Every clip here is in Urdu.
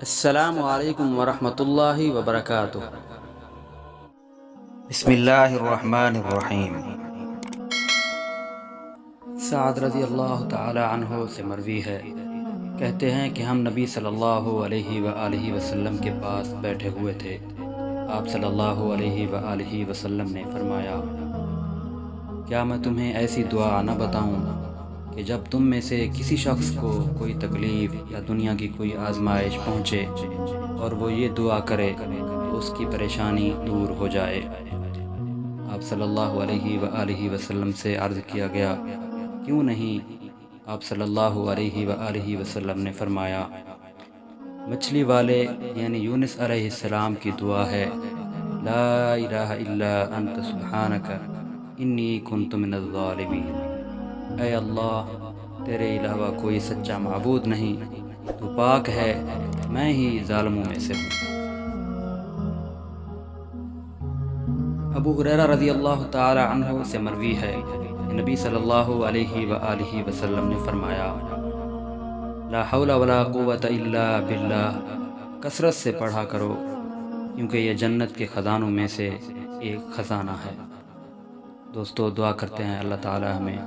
السلام علیکم ورحمۃ اللہ وبرکاتہ۔ بسم اللہ الرحمن الرحیم۔ سعد رضی اللہ تعالی عنہ سے مروی ہے، کہتے ہیں کہ ہم نبی صلی اللہ علیہ وآلہ وسلم کے پاس بیٹھے ہوئے تھے۔ آپ صلی اللہ علیہ وآلہ وسلم نے فرمایا، کیا میں تمہیں ایسی دعا نہ بتاؤں کہ جب تم میں سے کسی شخص کو کوئی تکلیف یا دنیا کی کوئی آزمائش پہنچے اور وہ یہ دعا کرے تو اس کی پریشانی دور ہو جائے۔ آپ صلی اللہ علیہ وآلہ وسلم سے عرض کیا گیا، کیوں نہیں؟ آپ صلی اللہ علیہ وآلہ وسلم نے فرمایا، مچھلی والے یعنی یونس علیہ السلام کی دعا ہے، لا الہ الا انت سبحانک انی کنت من الظالمین۔ اے اللہ، تیرے علاوہ کوئی سچا معبود نہیں، تو پاک ہے، میں ہی ظالموں میں سے ہوں۔ ابو ہریرہ رضی اللہ تعالی عنہ سے مروی ہے کہ نبی صلی اللہ علیہ وآلہ وسلم نے فرمایا، لا حول ولا قوت الا باللہ، کثرت سے پڑھا کرو کیونکہ یہ جنت کے خزانوں میں سے ایک خزانہ ہے۔ دوستو، دعا کرتے ہیں اللہ تعالی ہمیں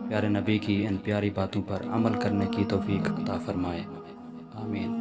پیارے نبی کی ان پیاری باتوں پر عمل کرنے کی توفیق عطا فرمائے، آمین۔